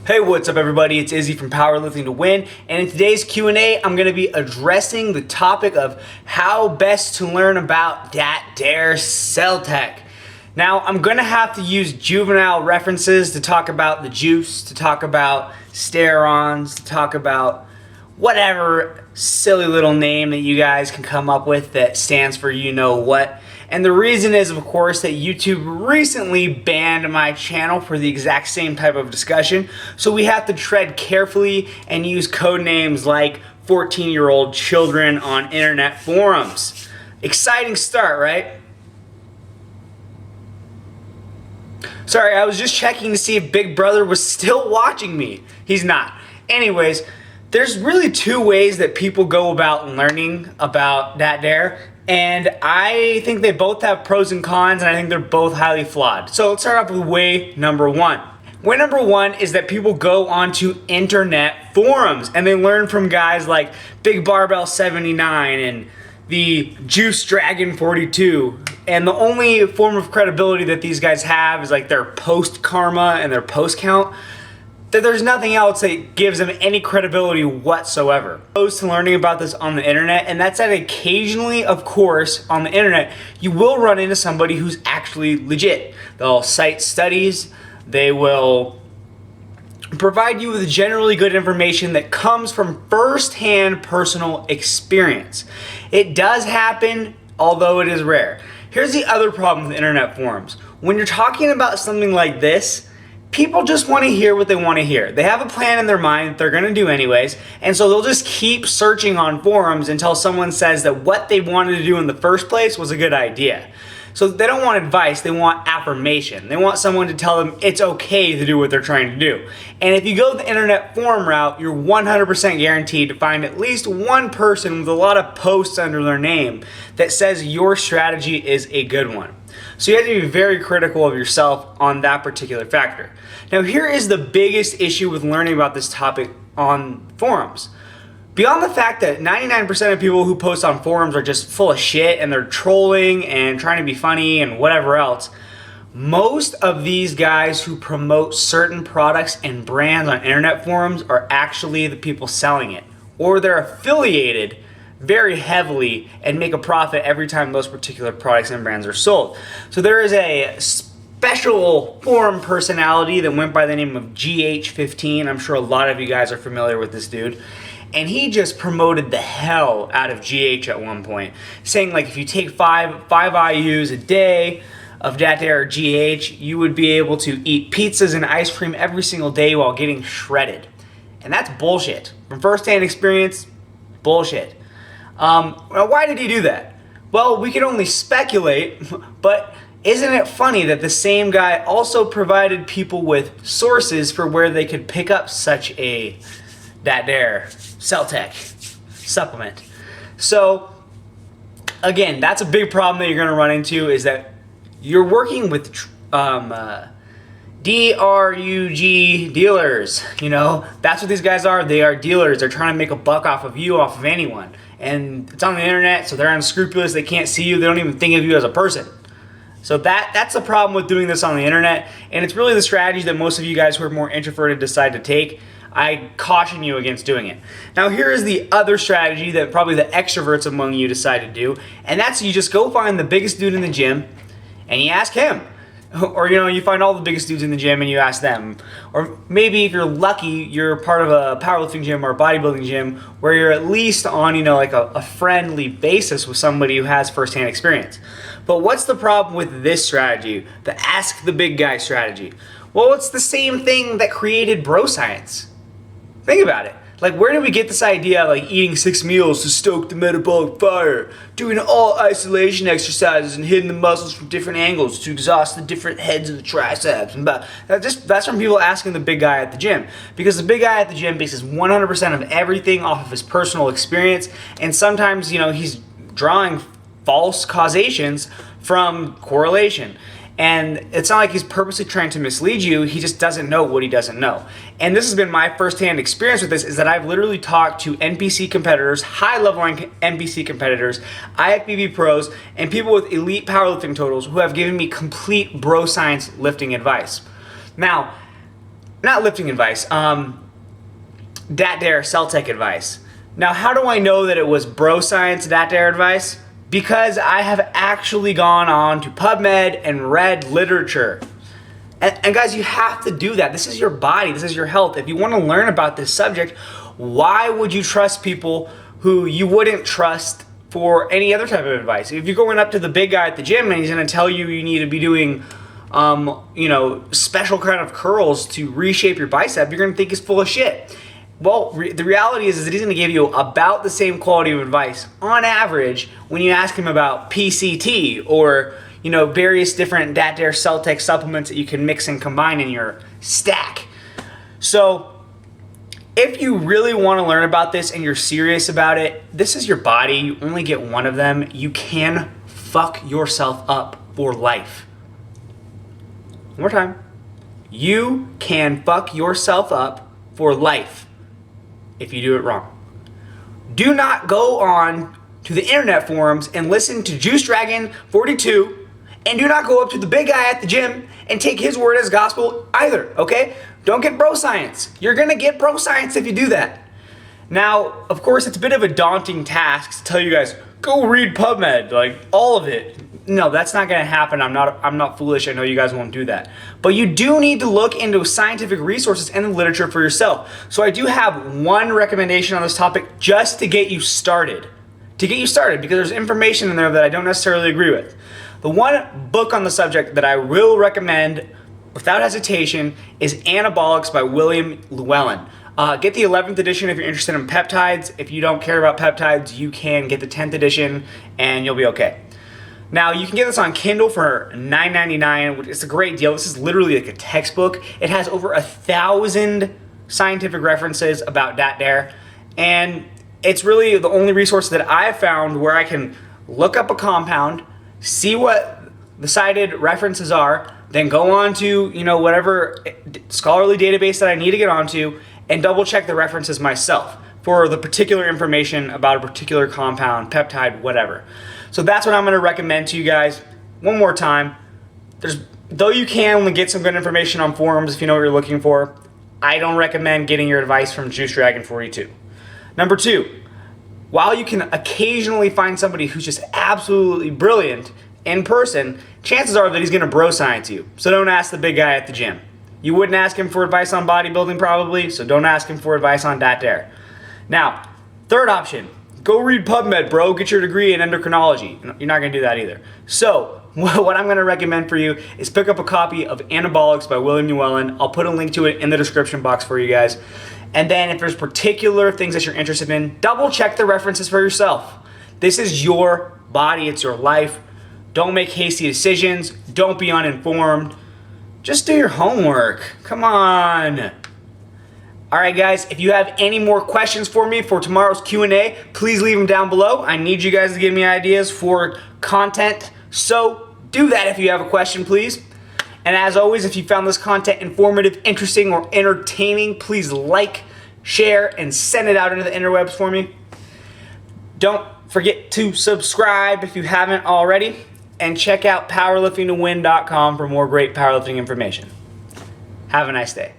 Hey, what's up everybody? It's Izzy from PowerliftingToWin, and in today's Q&A, I'm going to be addressing the topic of how best to learn about Dat Dere cell tech. Now, I'm going to have to use juvenile references to talk about the juice, to talk about steroids, to talk about whatever silly little name that you guys can come up with that stands for you know what. And the reason is, of course, that YouTube recently banned my channel for the exact same type of discussion. So we have to tread carefully and use code names like 14-year-old children on internet forums. Exciting start, right? Sorry, I was just checking to see if Big Brother was still watching me. He's not. Anyways, there's really two ways that people go about learning about Dat Dere, and I think they both have pros and cons, and I think they're both highly flawed. So let's start off with way number one. Way number one is that people go onto internet forums and they learn from guys like Big Barbell 79 and the Juice Dragon 42, and the only form of credibility that these guys have is like their post karma and their post count. That there's nothing else that gives them any credibility whatsoever. Opposed to learning about this on the internet, and that's that occasionally, of course, on the internet, you will run into somebody who's actually legit. They'll cite studies, they will provide you with generally good information that comes from first-hand personal experience. It does happen, although it is rare. Here's the other problem with internet forums. When you're talking about something like this, people just want to hear what they want to hear. They have a plan in their mind that they're going to do anyways, and so they'll just keep searching on forums until someone says that what they wanted to do in the first place was a good idea. So they don't want advice, they want affirmation. They want someone to tell them it's okay to do what they're trying to do. And if you go the internet forum route, you're 100% guaranteed to find at least one person with a lot of posts under their name that says your strategy is a good one. So you have to be very critical of yourself on that particular factor. Now, here is the biggest issue with learning about this topic on forums. Beyond the fact that 99% of people who post on forums are just full of shit and they're trolling and trying to be funny and whatever else, most of these guys who promote certain products and brands on internet forums are actually the people selling it, or they're affiliated very heavily and make a profit every time those particular products and brands are sold. So there is a special forum personality that went by the name of GH15. I'm sure a lot of you guys are familiar with this dude. And he just promoted the hell out of GH at one point, saying like if you take five IUs a day of Dat Dere or GH, you would be able to eat pizzas and ice cream every single day while getting shredded. And that's bullshit. From first-hand experience, bullshit. Now why did he do that? Well, we can only speculate, but isn't it funny that the same guy also provided people with sources for where they could pick up such a Dat Dere cell tech supplement? So again, that's a big problem that you're going to run into, is that you're working with DRUG dealers. You know, that's what these guys are. They are dealers. They're trying to make a buck off of you, off of anyone. And it's on the internet, so they're unscrupulous. They can't see you. They don't even think of you as a person. So that's the problem with doing this on the internet. And it's really the strategy that most of you guys who are more introverted decide to take. I caution you against doing it. Now, here is the other strategy that probably the extroverts among you decide to do, and that's you just go find the biggest dude in the gym and you ask him. Or, you know, you find all the biggest dudes in the gym and you ask them. Or maybe if you're lucky, you're part of a powerlifting gym or a bodybuilding gym where you're at least on, you know, like a friendly basis with somebody who has firsthand experience. But what's the problem with this strategy, the ask the big guy strategy? Well, it's the same thing that created bro science. Think about it. Like, where did we get this idea of like eating 6 meals to stoke the metabolic fire, doing all isolation exercises and hitting the muscles from different angles to exhaust the different heads of the triceps? And that's from people asking the big guy at the gym, because the big guy at the gym bases 100% of everything off of his personal experience, and sometimes, you know, he's drawing false causations from correlation. And it's not like he's purposely trying to mislead you, he just doesn't know what he doesn't know. And this has been my firsthand experience with this, is that I've literally talked to NPC competitors, high-level NPC competitors, IFBB pros, and people with elite powerlifting totals who have given me complete bro science lifting advice. Now, not lifting advice, Dat Dere Celtech advice. Now, how do I know that it was bro science Dat Dere advice? Because I have actually gone on to PubMed and read literature. And guys, you have to do that. This is your body, this is your health. If you want to learn about this subject, why would you trust people who you wouldn't trust for any other type of advice? If you're going up to the big guy at the gym and he's going to tell you you need to be doing special kind of curls to reshape your bicep, you're going to think he's full of shit. Well, the reality is that he's going to give you about the same quality of advice on average when you ask him about PCT or various different Dat Dere Celtech supplements that you can mix and combine in your stack. So if you really want to learn about this and you're serious about it, this is your body. You only get one of them. You can fuck yourself up for life. One more time. You can fuck yourself up for life if you do it wrong. Do not go on to the internet forums and listen to Juice Dragon 42, and do not go up to the big guy at the gym and take his word as gospel either, okay? Don't get bro science. You're gonna get bro science if you do that. Now, of course, it's a bit of a daunting task to tell you guys, go read PubMed, like all of it. No, that's not gonna happen. I'm not foolish. I know you guys won't do that. But you do need to look into scientific resources and the literature for yourself. So I do have one recommendation on this topic just to get you started. Because there's information in there that I don't necessarily agree with. The one book on the subject that I will recommend without hesitation is Anabolics by William Llewellyn. Get the 11th edition if you're interested in peptides. If you don't care about peptides, you can get the 10th edition and you'll be okay. Now, you can get this on Kindle for $9.99, which is a great deal. This is literally like a textbook. It has over 1,000 scientific references about Dat Dere, and it's really the only resource that I've found where I can look up a compound, see what the cited references are, then go on to whatever scholarly database that I need to get onto and double check the references myself for the particular information about a particular compound, peptide, whatever. So that's what I'm going to recommend to you guys. One more time, though you can only get some good information on forums if you know what you're looking for, I don't recommend getting your advice from Juice Dragon 42. Number two, while you can occasionally find somebody who's just absolutely brilliant in person, chances are that he's going to bro science you. So don't ask the big guy at the gym. You wouldn't ask him for advice on bodybuilding probably, so don't ask him for advice on Dat Dere. Now, third option, go read PubMed, bro. Get your degree in endocrinology. You're not going to do that either. So what I'm going to recommend for you is pick up a copy of Anabolics by William Llewellyn. I'll put a link to it in the description box for you guys. And then if there's particular things that you're interested in, double check the references for yourself. This is your body. It's your life. Don't make hasty decisions. Don't be uninformed. Just do your homework. Come on. All right, guys, if you have any more questions for me for tomorrow's Q&A, please leave them down below. I need you guys to give me ideas for content, so do that if you have a question, please. And as always, if you found this content informative, interesting, or entertaining, please like, share, and send it out into the interwebs for me. Don't forget to subscribe if you haven't already, and check out PowerliftingToWin.com for more great powerlifting information. Have a nice day.